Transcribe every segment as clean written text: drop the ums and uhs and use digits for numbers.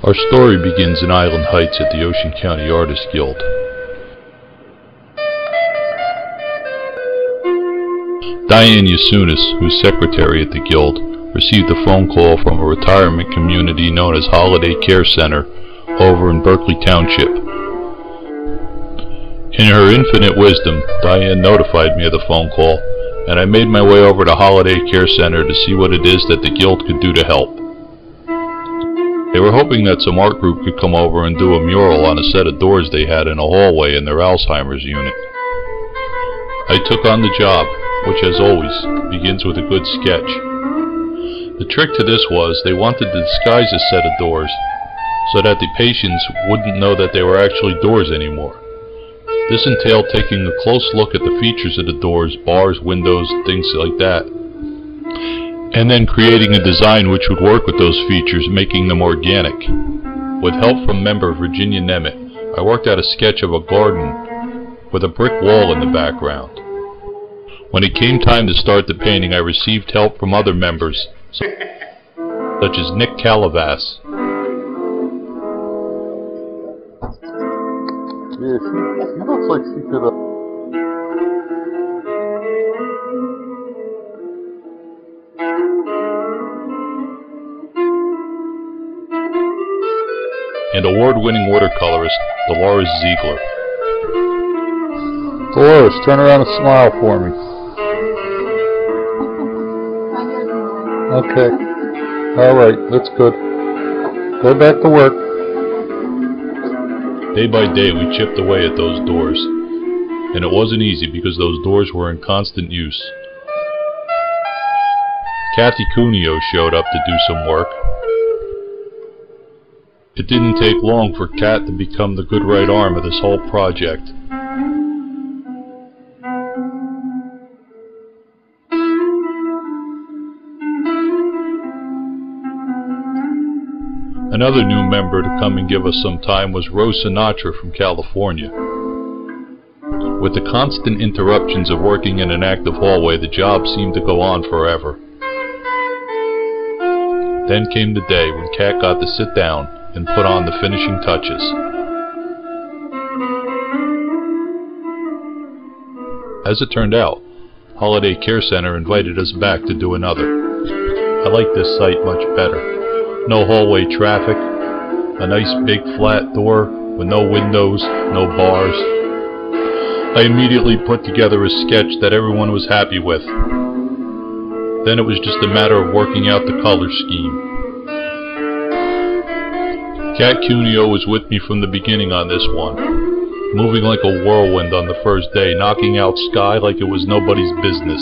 Our story begins in Island Heights at the Ocean County Artists Guild. Diane Yasunis, who's secretary at the Guild, received a phone call from a retirement community known as Holiday Care Center over in Berkeley Township. In her infinite wisdom, Diane notified me of the phone call, and I made my way over to Holiday Care Center to see what it is that the Guild could do to help. They were hoping that some art group could come over and do a mural on a set of doors they had in a hallway in their Alzheimer's unit. I took on the job, which as always begins with a good sketch. The trick to this was they wanted to disguise a set of doors so that the patients wouldn't know that they were actually doors anymore. This entailed taking a close look at the features of the doors, bars, windows, things like that, and then creating a design which would work with those features, making them organic. With help from member Virginia Nemeth, I worked out a sketch of a garden with a brick wall in the background. When it came time to start the painting, I received help from other members, such as Nick Calavas. Yeah, she looks like she could and award-winning watercolorist Dolores Ziegler. Dolores, turn around and smile for me. Okay. Alright, that's good. Go back to work. Day by day we chipped away at those doors, and it wasn't easy because those doors were in constant use. Kathy Cuneo showed up to do some work. It didn't take long for Kat to become the good right arm of this whole project. Another new member to come and give us some time was Rose Sinatra from California. With the constant interruptions of working in an active hallway, the job seemed to go on forever. Then came the day when Kat got to sit down and put on the finishing touches. As it turned out, Holiday Care Center invited us back to do another. I like this site much better. No hallway traffic, a nice big flat door with no windows, no bars. I immediately put together a sketch that everyone was happy with. Then it was just a matter of working out the color scheme. Kat Cuneo was with me from the beginning on this one, moving like a whirlwind on the first day, knocking out sky like it was nobody's business.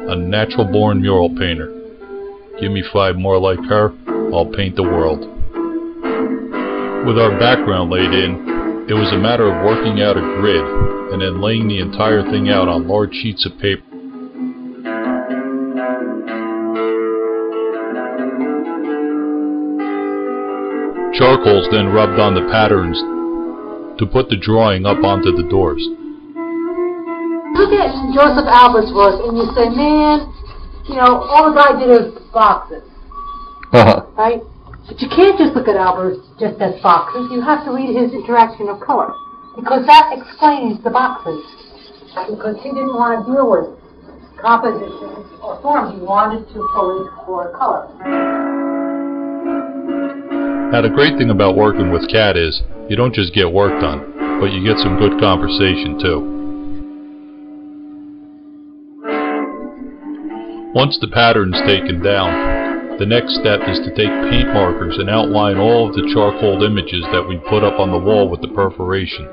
A natural-born mural painter. Give me 5 more like her, I'll paint the world. With our background laid in, it was a matter of working out a grid and then laying the entire thing out on large sheets of paper. Charcoals then rubbed on the patterns to put the drawing up onto the doors. Look at Joseph Albert's work and you say, man, you know, all the guy did is boxes. Right? But you can't just look at Albert just as boxes. You have to read his interaction of color, because that explains the boxes. Because he didn't want to deal with compositions or forms. He wanted to fully explore color. Now the great thing about working with Kat is you don't just get work done, but you get some good conversation too. Once the pattern's taken down, the next step is to take paint markers and outline all of the charcoal images that we put up on the wall with the perforation.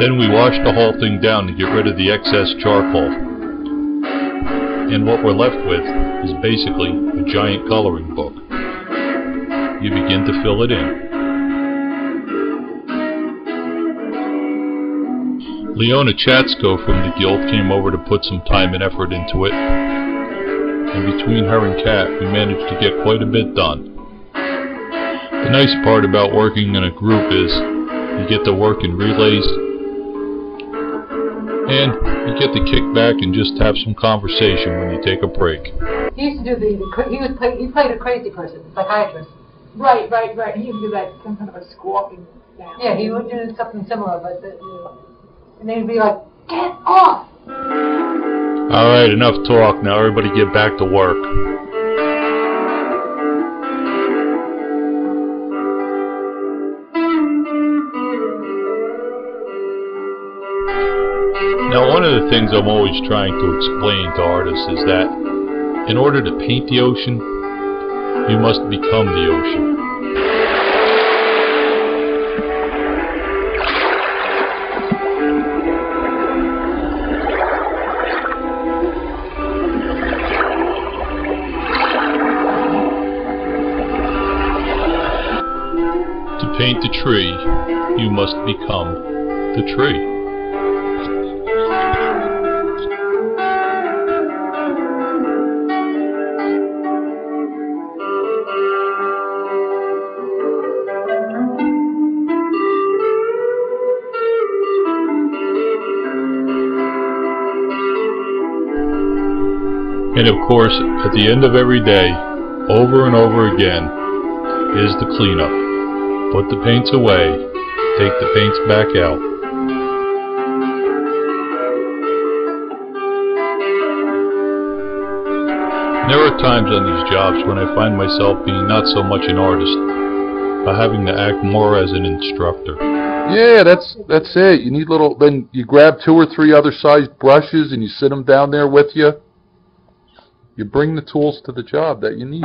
Then we wash the whole thing down to get rid of the excess charcoal. And what we're left with is basically a giant coloring book. You begin to fill it in. Leona Chatsko from the Guild came over to put some time and effort into it, and between her and Kat we managed to get quite a bit done. The nice part about working in a group is you get to work in relays and you get get to kick back and just have some conversation when you take a break. He used to do he played a crazy person, a psychiatrist. Right. He would do that some kind of a squawking sound. Yeah, he would do something similar, but and then he'd be like, "Get off!" Alright, enough talk. Now everybody get back to work. Now, one of the things I'm always trying to explain to artists is that in order to paint the ocean, you must become the ocean. To paint the tree, you must become the tree. And of course, at the end of every day, over and over again, is the cleanup. Put the paints away, take the paints back out. There are times on these jobs when I find myself being not so much an artist, but having to act more as an instructor. Yeah, that's it. You need then you grab 2 or 3 other sized brushes and you sit them down there with you. You bring the tools to the job that you need.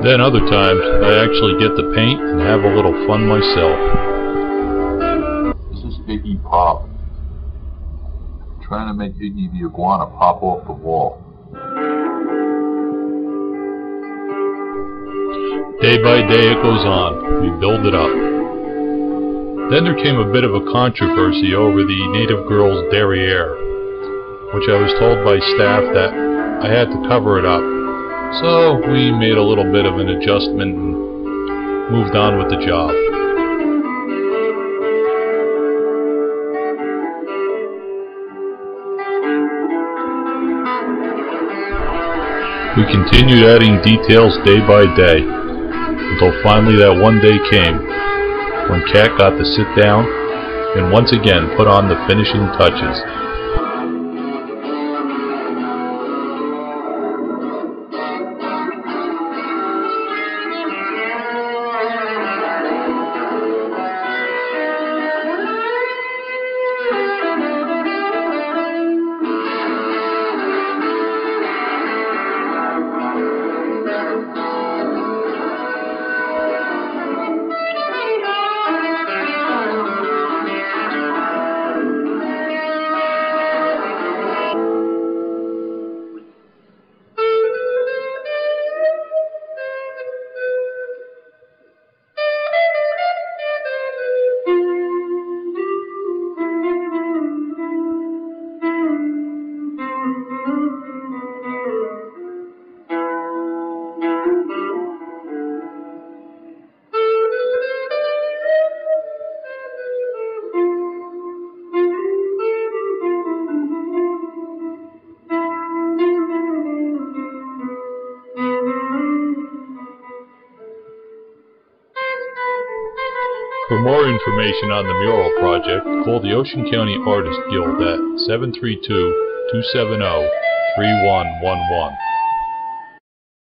Then other times, I actually get to paint and have a little fun myself. This is Iggy Pop. Trying to make Iggy the iguana pop off the wall. Day by day it goes on. We build it up. Then there came a bit of a controversy over the native girl's derriere, which I was told by staff that I had to cover it up. So we made a little bit of an adjustment and moved on with the job. We continued adding details day by day, until finally that one day came, when Kat got to sit down and once again put on the finishing touches. For more information on the Mural Project, call the Ocean County Artist Guild at 732-270-3111.